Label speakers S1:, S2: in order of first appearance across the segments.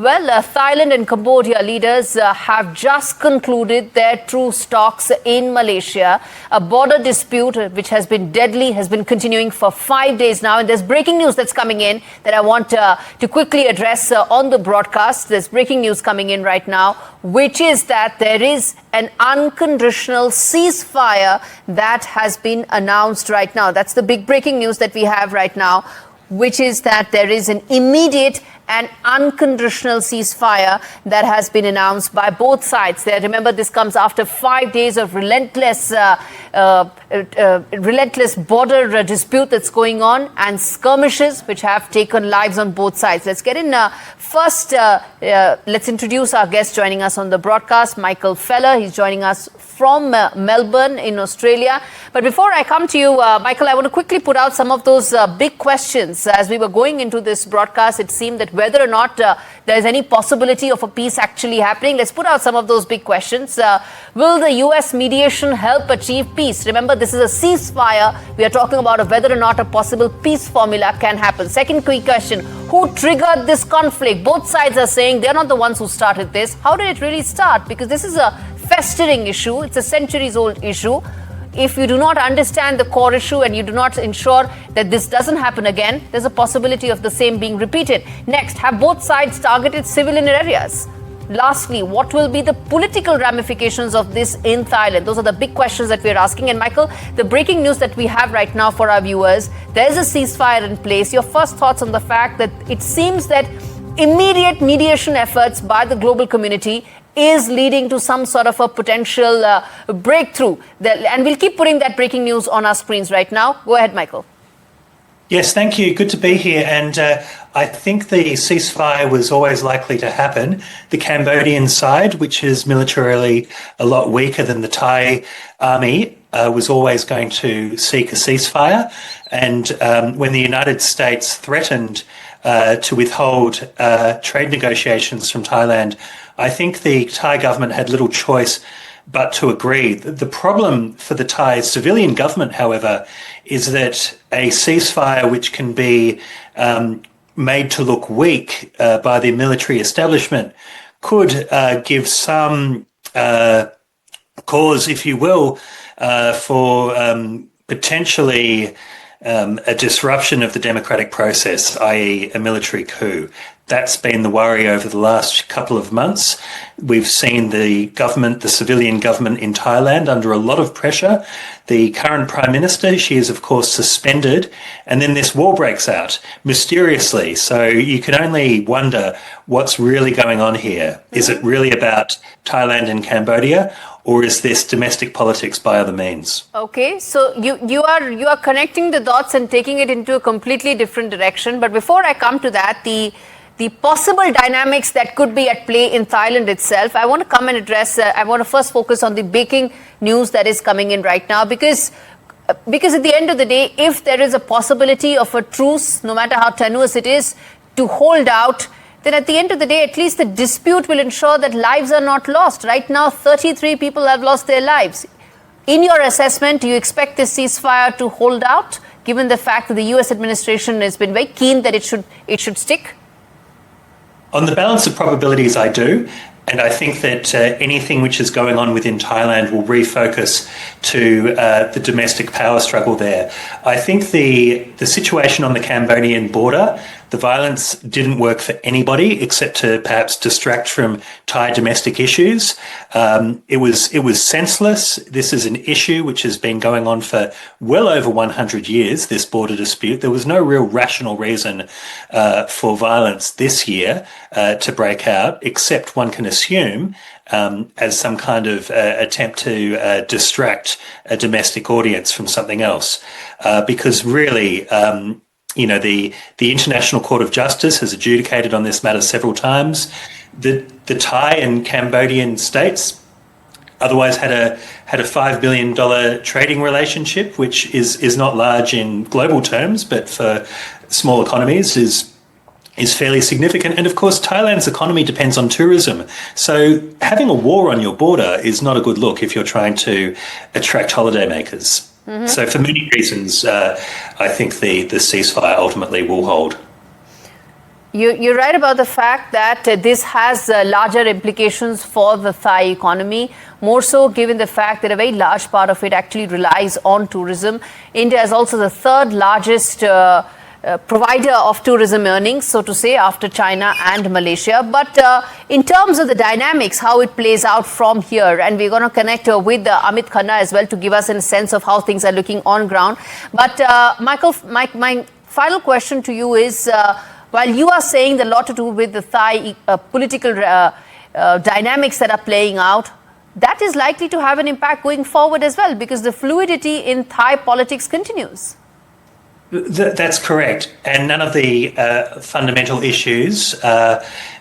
S1: Well, Thailand and Cambodia leaders have just concluded their truce talks in Malaysia. A border dispute which has been deadly has been continuing for 5 days now. And there's breaking news that's coming in that I want to quickly address on the broadcast. There's breaking news coming in right now, which is that there is an unconditional ceasefire that has been announced right now. That's the big breaking news that we have right now, which is that there is an immediate and unconditional ceasefire that has been announced by both sides. Remember, this comes after 5 days of relentless border dispute that's going on and skirmishes which have taken lives on both sides. Let's get in first. Let's introduce our guest joining us on the broadcast, Michael Feller. He's joining us from Melbourne in Australia. But before I come to you, Michael, I want to quickly put out some of those big questions. As we were going into this broadcast, it seemed that whether or not there is any possibility of a peace actually happening. Let's put out some of those big questions. Will the US mediation help achieve peace? Remember, this is a ceasefire. We are talking about whether or not a possible peace formula can happen. Second quick question, who triggered this conflict? Both sides are saying they're not the ones who started this. How did it really start? Because this is a festering issue. It's a centuries-old issue. If you do not understand the core issue and you do not ensure that this doesn't happen again, there's a possibility of the same being repeated. Next, have both sides targeted civilian areas? Lastly, what will be the political ramifications of this in Thailand? Those are the big questions that we're asking. And Michael, the breaking news that we have right now for our viewers, there's a ceasefire in place. Your first thoughts on the fact that it seems that immediate mediation efforts by the global community is leading to some sort of a potential breakthrough. And we'll keep putting that breaking news on our screens right now. Go ahead, Michael.
S2: Yes, thank you. Good to be here. And I think the ceasefire was always likely to happen. The Cambodian side, which is militarily a lot weaker than the Thai army, was always going to seek a ceasefire. And when the United States threatened to withhold trade negotiations from Thailand, I think the Thai government had little choice but to agree. The problem for the Thai civilian government, however, is that a ceasefire which can be made to look weak by the military establishment could give some cause, if you will, for potentially a disruption of the democratic process, i.e. a military coup. That's been the worry over the last couple of months. We've seen the government, the civilian government in Thailand, under a lot of pressure. The current Prime Minister, she is of course suspended, and then this war breaks out mysteriously. So you can only wonder what's really going on here. Is it really about Thailand and Cambodia, or is this domestic politics by other means? Okay, so you are connecting the dots and taking it into a completely different direction. But before I come to that, the possible dynamics that could be at play in Thailand itself, I want to come and address, I want to first focus on the breaking news that is coming in right now, because at the end of the day, if there is a possibility of a truce, no matter how tenuous it is, to hold out, then at the end of the day, at least the dispute will ensure that lives are not lost. Right now, 33 people have lost their lives. In your assessment, do you expect this ceasefire to hold out, given the fact that the US administration has been very keen that it should stick? On the balance of probabilities, I do. And I think that anything which is going on within Thailand will refocus to the domestic power struggle there. I think the situation on the Cambodian border, the violence didn't work for anybody except to perhaps distract from Thai domestic issues. It was senseless. This is an issue which has been going on for well over 100 years, this border dispute. There was no real rational reason for violence this year to break out, except one can assume as some kind of attempt to distract a domestic audience from something else. Because really, the International Court of Justice has adjudicated on this matter several times. The Thai and Cambodian states otherwise had a $5 billion trading relationship, which is not large in global terms, but for small economies is fairly significant. And of course, Thailand's economy depends on tourism. So having a war on your border is not a good look if you're trying to attract holidaymakers. Mm-hmm. So for many reasons, I think the ceasefire ultimately will hold.
S1: You're right about the fact that this has larger implications for the Thai economy, more so given the fact that a very large part of it actually relies on tourism. India is also the third largest provider of tourism earnings, so to say, after China and Malaysia. But in terms of the dynamics, how it plays out from here, and we're going to connect with Aamit Khanna as well to give us a sense of how things are looking on ground. But Michael, my final question to you is, while you are saying a lot to do with the Thai political dynamics that are playing out, that is likely to have an impact going forward as well, because the fluidity in Thai politics continues.
S2: That's correct. And none of the fundamental issues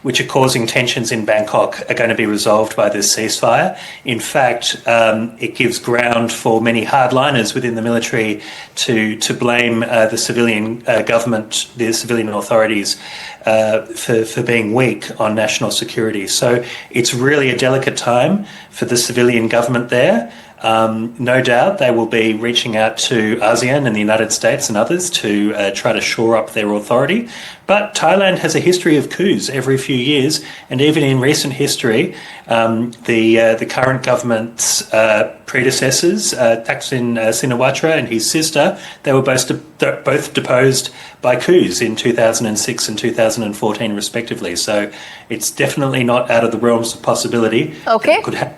S2: which are causing tensions in Bangkok are going to be resolved by this ceasefire. In fact, it gives ground for many hardliners within the military to blame the civilian government, the civilian authorities, for being weak on national security. So it's really a delicate time for the civilian government there. No doubt they will be reaching out to ASEAN and the United States and others to try to shore up their authority. But Thailand has a history of coups every few years, and even in recent history, the current government's predecessors, Thaksin Shinawatra and his sister, they were both deposed by coups in 2006 and 2014 respectively. So it's definitely not out of the realms of possibility.
S1: Okay.
S2: That could happen.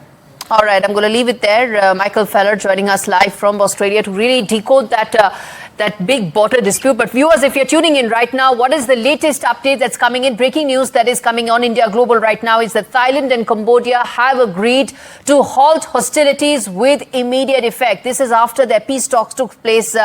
S1: All right, I'm going to leave it there. Michael Feller joining us live from Australia to really decode that big border dispute. But viewers, if you're tuning in right now, what is the latest update that's coming in? Breaking news that is coming on India Global right now is that Thailand and Cambodia have agreed to halt hostilities with immediate effect. This is after their peace talks took place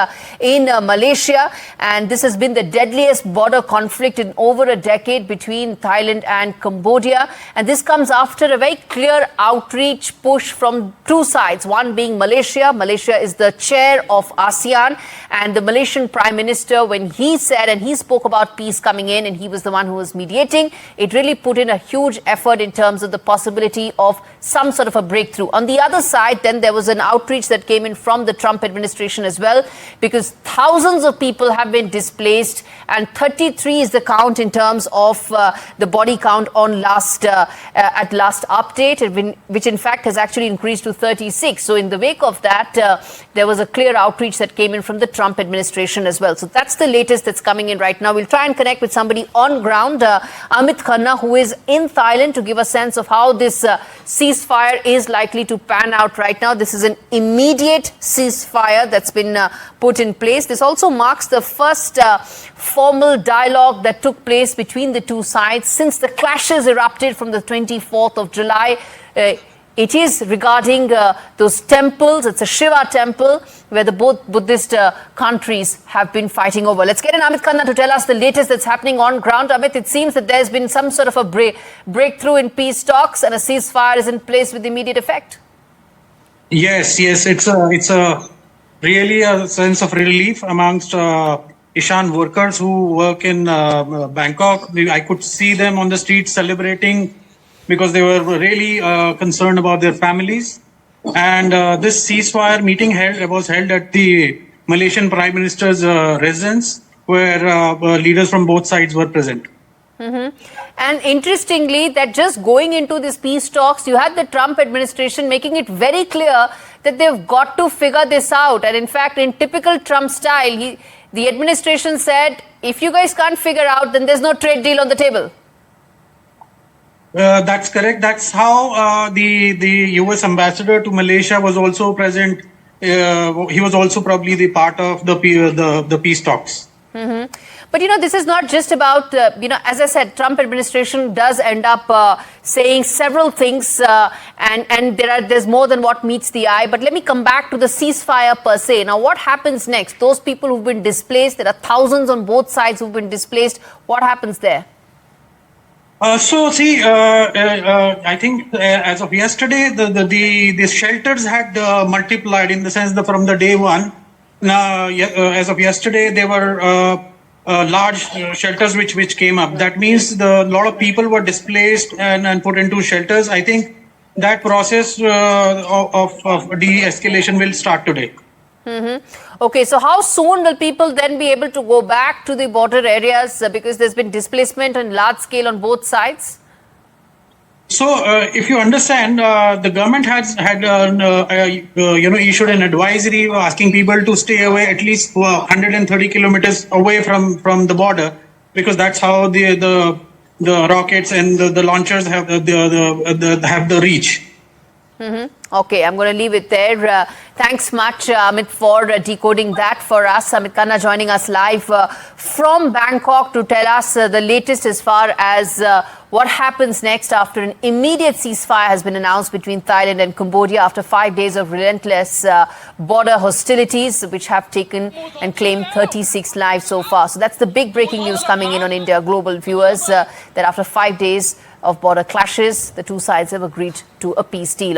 S1: in Malaysia. And this has been the deadliest border conflict in over a decade between Thailand and Cambodia. And this comes after a very clear outreach push from two sides, one being Malaysia. Malaysia is the chair of ASEAN, and the Malaysian Prime Minister, when he said and he spoke about peace coming in and he was the one who was mediating, it really put in a huge effort in terms of the possibility of some sort of a breakthrough. On the other side, then there was an outreach that came in from the Trump administration as well, because thousands of people have been displaced and 33 is the count in terms of the body count on at last update, which in fact has actually increased to 36. So in the wake of that, there was a clear outreach that came in from the Trump administration as well. So that's the latest that's coming in right now. We'll try and connect with somebody on ground, Aamit Khanna, who is in Thailand, to give a sense of how this ceasefire is likely to pan out right now. This is an immediate ceasefire that's been put in place. This also marks the first formal dialogue that took place between the two sides since the clashes erupted from the 24th of July. It is regarding those temples. It's a Shiva temple where the both Buddhist countries have been fighting over. Let's get in Aamit Khanna to tell us the latest that's happening on ground. Amit, it seems that there's been some sort of a breakthrough in peace talks and a ceasefire is in place with immediate effect.
S3: Yes, it's a really a sense of relief amongst Ishan workers who work in Bangkok. I could see them on the streets celebrating because they were really concerned about their families. And this ceasefire meeting was held at the Malaysian Prime Minister's residence, where leaders from both sides were present.
S1: Mm-hmm. And interestingly, that just going into these peace talks, you had the Trump administration making it very clear that they've got to figure this out. And in fact, in typical Trump style, the administration said, if you guys can't figure out, then there's no trade deal on the table.
S3: That's correct. That's how the U.S. ambassador to Malaysia was also present. He was also probably the part of the peace talks.
S1: Mm-hmm. But, this is not just about, as I said, Trump administration does end up saying several things and there's more than what meets the eye. But let me come back to the ceasefire per se. Now, what happens next? Those people who've been displaced, there are thousands on both sides who've been displaced. What happens there?
S3: I think as of yesterday, the shelters had multiplied in the sense that from the day one. Now, as of yesterday, there were large shelters which came up. That means a lot of people were displaced and put into shelters. I think that process of de-escalation will start today.
S1: Okay, so how soon will people then be able to go back to the border areas because there's been displacement on large scale on both sides?
S3: So, if you understand, the government has had issued an advisory asking people to stay away at least 130 kilometers away from the border, because that's how the rockets and the launchers have the reach.
S1: Okay, I'm going to leave it there. Thanks much, Aamit, for decoding that for us. Aamit Khanna joining us live from Bangkok to tell us the latest as far as what happens next after an immediate ceasefire has been announced between Thailand and Cambodia after 5 days of relentless border hostilities, which have taken and claimed 36 lives so far. So that's the big breaking news coming in on India Global viewers, that after 5 days of border clashes, the two sides have agreed to a peace deal.